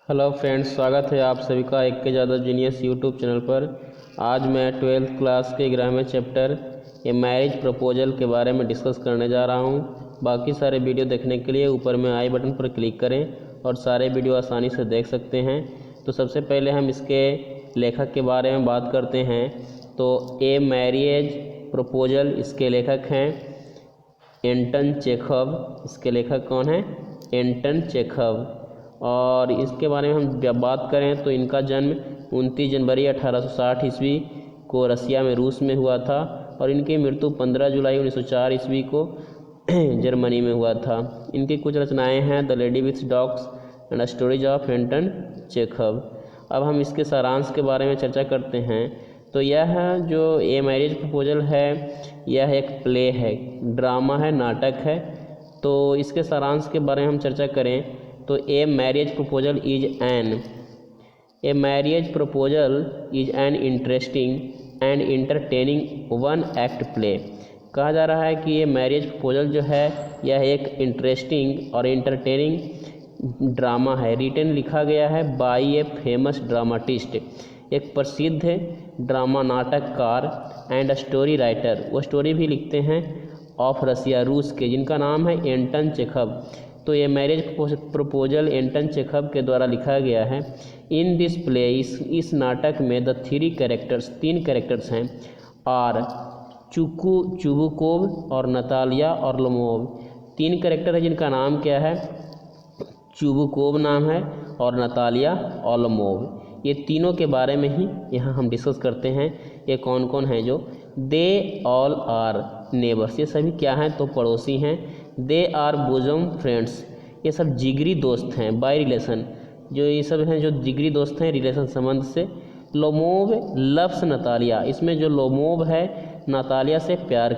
Hello friends, स्वागत है आप सभी का एक के ज़्यादा जीनियस यूट्यूब चैनल पर। आज मैं 12th क्लास के 11वें चैप्टर ए मैरिज प्रपोजल के बारे में डिस्कस करने जा रहा हूं। बाकी सारे वीडियो देखने के लिए ऊपर में आई बटन पर क्लिक करें और सारे वीडियो आसानी से देख सकते हैं। तो सबसे पहले हम इसके लेखक के बारे में बात करते हैं। तो ए मैरिज प्रपोजल, इसके लेखक हैं एंटन चेखव। इसके लेखक कौन हैं? एंटन चेखव। और इसके बारे में हम बात करें तो इनका जन्म 29 जनवरी 1860 ईस्वी को रसिया में रूस में हुआ था और इनकी मृत्यु 15 जुलाई 1904 ईस्वी को जर्मनी में हुआ था। इनकी कुछ रचनाएं हैं the lady with dogs and stories of Anton Chekhov. अब हम इसके सारांश के बारे में चर्चा करते हैं। तो यह जो ए मैरिज प्रपोजल है, यह एक प्ले है, ड्रामा है, नाटक है। तो इसके सारांश के बारे में हम चर्चा करें तो a marriage proposal is an interesting and entertaining one act play. कहा जा रहा है कि ये मैरिज प्रपोजल जो है यह एक इंटरेस्टिंग और इंटरटेनिंग ड्रामा है। रिटन लिखा गया है बाई ए फेमस ड्रामाटिस्ट, एक प्रसिद्ध ड्रामा नाटककार एंड स्टोरी राइटर, वो स्टोरी भी लिखते हैं, ऑफ रसिया, रूस के, जिनका नाम है एंटन चेखव। तो ये मैरिज प्रपोजल एंटन चेखव के द्वारा लिखा गया है। इन दिस प्ले, इस नाटक में द थ्री कैरेक्टर्स, तीन कैरेक्टर्स हैं, और चुबुकोव और नतालिया और लोमोव। तीन कैरेक्टर है जिनका नाम क्या है? चुबुकोव नाम है और नतालिया और लोमोव। ये तीनों के बारे में ही यहाँ हम डिस्कस करते हैं। ये कौन कौन हैं? जो दे ऑल आर नेबर्स, ये सभी क्या हैं? तो पड़ोसी हैं। दे आर बोजम फ्रेंड्स, ये सब जिगरी दोस्त हैं, बाय रिलेशन, जो ये सब हैं जो जिगरी दोस्त हैं रिलेशन संबंध से। लोमोव लव्स नतालिया, इसमें जो लोमोव है नतालिया से प्यार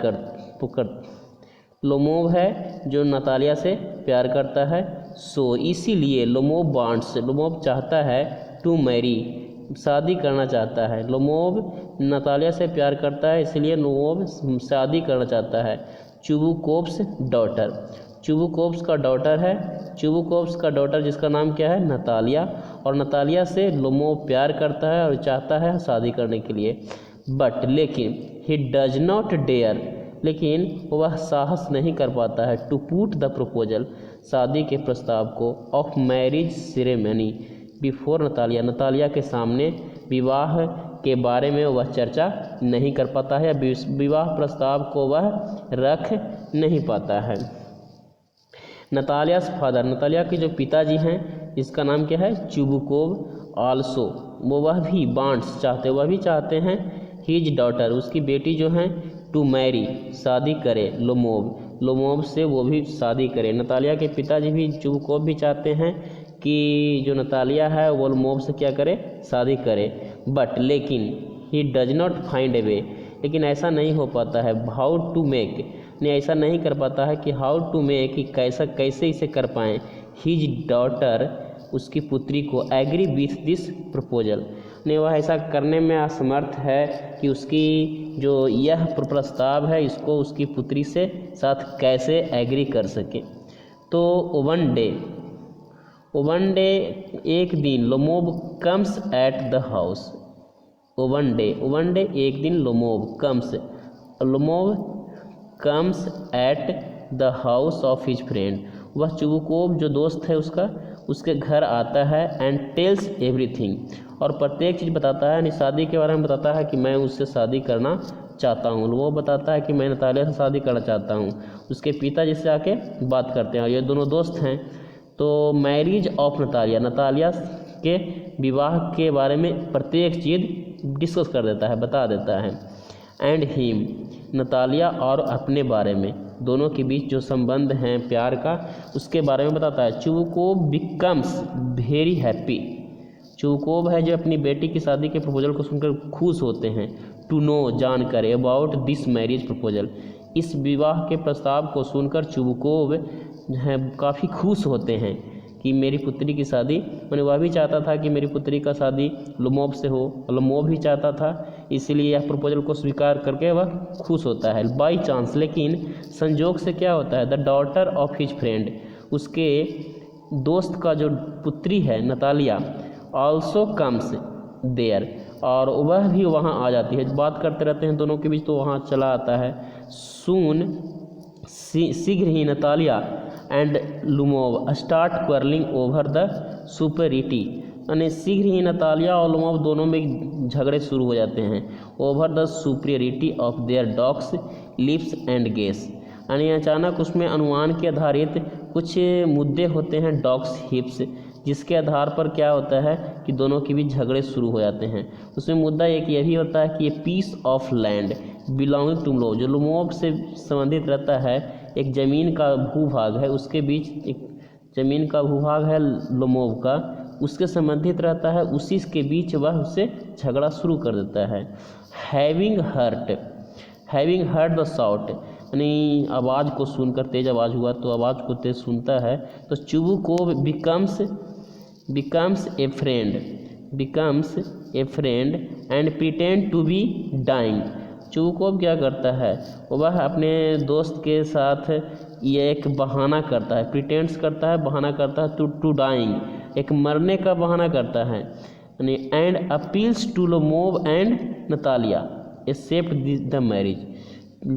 लोमोव है जो नतालिया से प्यार करता है। सो इसीलिए लोमोव वांट्स, लोमोव चाहता है, टू मैरी, शादी करना चाहता है। लोमोव नतालिया से प्यार करता है, इसलिए लोमोव शादी करना चाहता है। चुबुकोव्स डॉटर, चुबुकोव्स का डॉटर है, चुबुकोव्स का डॉटर जिसका नाम क्या है? नतालिया, और नतालिया से लोमोव प्यार करता है और चाहता है शादी करने के लिए। बट लेकिन ही डज नॉट डेयर, लेकिन वह साहस नहीं कर पाता है, टू पुट द प्रपोजल, शादी के प्रस्ताव को, of marriage ceremony before Natalia, Natalia के सामने विवाह के बारे में वह चर्चा नहीं कर पाता है, विवाह प्रस्ताव को वह रख नहीं पाता है। नतालियास फादर, नतालिया के जो पिताजी हैं, इसका नाम क्या है? चुबुकोव। आल्सो, वह भी वांट्स, चाहते, वह भी चाहते हैं, हिज डॉटर, उसकी बेटी जो हैं, टू मैरी, शादी करे, लोमोव, लोमोव से वो भी शादी करे। नतालिया के पिताजी भी, चुबुकोव भी चाहते हैं कि जो नतालिया है वो लोमोव से क्या करे? शादी करे। बट लेकिन ही डज नॉट फाइंड ए वे, लेकिन ऐसा नहीं हो पाता है, हाउ टू मेक, ने ऐसा नहीं कर पाता है कि हाउ टू मेक, कि कैसे इसे कर पाएँ, हिज डॉटर, उसकी पुत्री को, एग्री विथ दिस प्रपोजल, ने वह ऐसा करने में असमर्थ है कि उसकी जो यह प्रस्ताव है इसको उसकी पुत्री से साथ कैसे एग्री कर सके। तो वन डे एक दिन, Lomov comes at the house, one day एक दिन, Lomov comes at the house of his friend, वह चुबुकोव जो दोस्त है उसका, उसके घर आता है, एंड टेल्स एवरीथिंग, और प्रत्येक चीज़ बताता है, शादी के बारे में बताता है कि मैं उससे शादी करना चाहता हूँ। वो बताता है कि मैं नतालिया से शादी करना चाहता हूँ। उसके पिता जिससे आके बात करते हैं, और ये दोनों दोस्त हैं। तो मैरिज ऑफ नतालिया, नतालिया के विवाह के बारे में प्रत्येक चीज़ डिस्कस कर देता है, बता देता है। एंड हिम, नतालिया और अपने बारे में, दोनों के बीच जो संबंध हैं प्यार का, उसके बारे में बताता है। Chubukov becomes very happy, Chubukov है जो अपनी बेटी की शादी के प्रपोजल को सुनकर खुश होते हैं, टू नो, जानकर, अबाउट दिस मैरिज प्रपोजल, इस विवाह के प्रस्ताव को सुनकर चुबुकोव है काफ़ी खुश होते हैं कि मेरी पुत्री की शादी, मैंने वह भी चाहता था कि मेरी पुत्री का शादी लोमोव से हो, लोमोव भी चाहता था, इसीलिए यह प्रपोजल को स्वीकार करके वह खुश होता है। बाई चांस, लेकिन संजोग से क्या होता है? The daughter of his friend, उसके दोस्त का जो पुत्री है नतालिया ऑल्सो कम्स देयर, और वह भी वहाँ आ जाती है। बात करते रहते हैं दोनों के बीच, तो वहाँ चला आता है। सून शीघ्र ही Natalia and Lomov start quarrelling over the superiority, यानी शीघ्र ही नतालिया और लुमोव दोनों में झगड़े शुरू हो जाते हैं। Over the superiority of their dogs lips and guess, यानी अचानक उसमें अनुमान के आधारित कुछ मुद्दे होते हैं डॉग्स हिप्स, जिसके आधार पर क्या होता है कि दोनों के बीच झगड़े शुरू हो जाते हैं। उसमें मुद्दा एक ये भी होता है कि ये piece of land belonging to Lomov, जो लुमोव से संबंधित रहता है, एक ज़मीन का भूभाग है, उसके बीच एक ज़मीन का भूभाग है लुमोव का, उसके संबंधित रहता है, उसी के बीच वह उससे झगड़ा शुरू कर देता है। हैविंग हर्ट द साउट, यानी आवाज़ को सुनकर, तेज़ आवाज़ हुआ तो आवाज़ को तेज़ सुनता है, तो Chubukov becomes a friend and pretend to be dying। Chubukov क्या करता है, वह अपने दोस्त के साथ ये एक बहाना करता है, प्रिटेंड्स करता है, बहाना करता है टू डाइंग, एक मरने का बहाना करता है, यानी and appeals to Lomov and Natalia accept the marriage.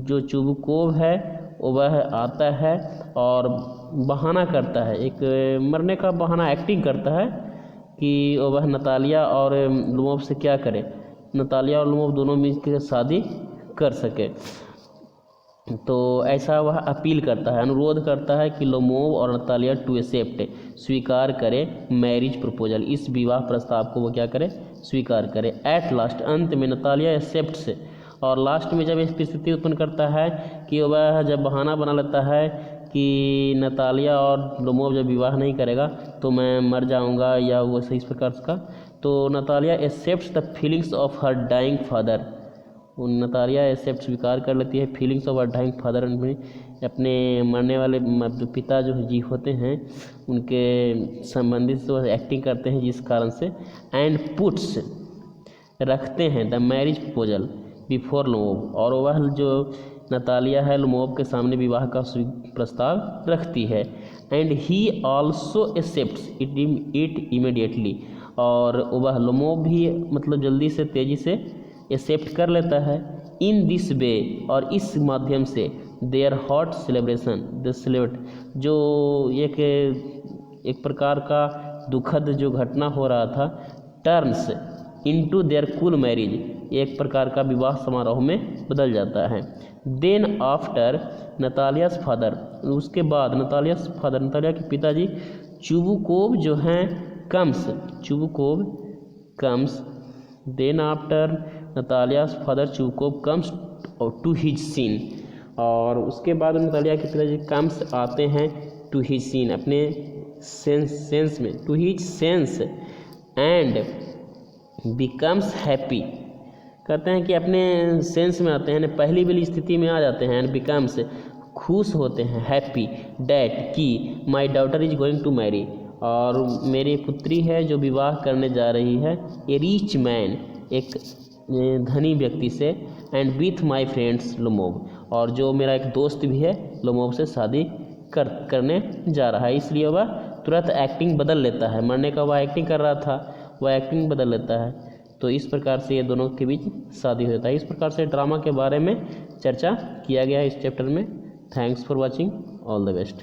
जो चुबुकोव है वह आता है और बहाना करता है, एक मरने का बहाना एक्टिंग करता है कि वह नतालिया और लुमोव से क्या करे, नतालिया और लुमोव दोनों मिलकर शादी कर सके। तो ऐसा वह अपील करता है, अनुरोध करता है कि लुमोव और नतालिया टू एक्सेप्ट, स्वीकार करे मैरिज प्रपोजल, इस विवाह प्रस्ताव को वो क्या करे, स्वीकार करे। एट लास्ट, अंत में नतालिया एक्सेप्ट्स, और लास्ट में जब इस स्थिति उत्पन्न करता है कि वह जब बहाना बना लेता है कि नतालिया और लुमोव जब विवाह नहीं करेगा तो मैं मर जाऊंगा या वो इस प्रकार का, तो Natalia accepts the feelings of her dying father, Natalia accept स्वीकार कर लेती है feelings of her dying father, अपने मरने वाले पिता जो जी होते हैं उनके संबंधित से वह एक्टिंग करते हैं, जिस कारण से एंड पुट्स रखते हैं द मैरिज प्रपोजल बिफोर लुमोव, और वह जो नतालिया है लुमोव के सामने विवाह का प्रस्ताव रखती है। And he also accepts it immediately, और वह लुमोव भी मतलब जल्दी से तेज़ी से एक्सेप्ट कर लेता है। इन दिस वे, और इस माध्यम से their hot celebration the celebrate, जो एक प्रकार का दुखद जो घटना हो रहा था, turns into their cool marriage, एक प्रकार का विवाह समारोह में बदल जाता है। देन आफ्टर नतालियास फादर, उसके बाद नतालियास फादर, नतालिया के पिताजी चुबुकोव जो हैं Chubukov comes, then after Natalia's father Chubukov comes to his scene, और उसके बाद नतालिया के पिताजी कम्स आते हैं टू हिज सीन, अपने सेंस में, to his sense, and becomes happy, कहते हैं कि अपने सेंस में आते हैं, पहली वाली स्थिति में आ जाते हैं, एंड बिकम्स खुश होते हैं, हैप्पी डैट कि my daughter is going to marry, और मेरी पुत्री है जो विवाह करने जा रही है, ए रिच मैन, एक धनी व्यक्ति से, एंड विथ माय फ्रेंड्स लुमोव, और जो मेरा एक दोस्त भी है लुमोव से शादी करने जा रहा है। इसलिए वह तुरंत एक्टिंग बदल लेता है, मरने का वह एक्टिंग कर रहा था, वह एक्टिंग बदल लेता है। तो इस प्रकार से ये दोनों के बीच शादी होता है। इस प्रकार से ड्रामा के बारे में चर्चा किया गया है इस चैप्टर में। Thanks for watching, all the best.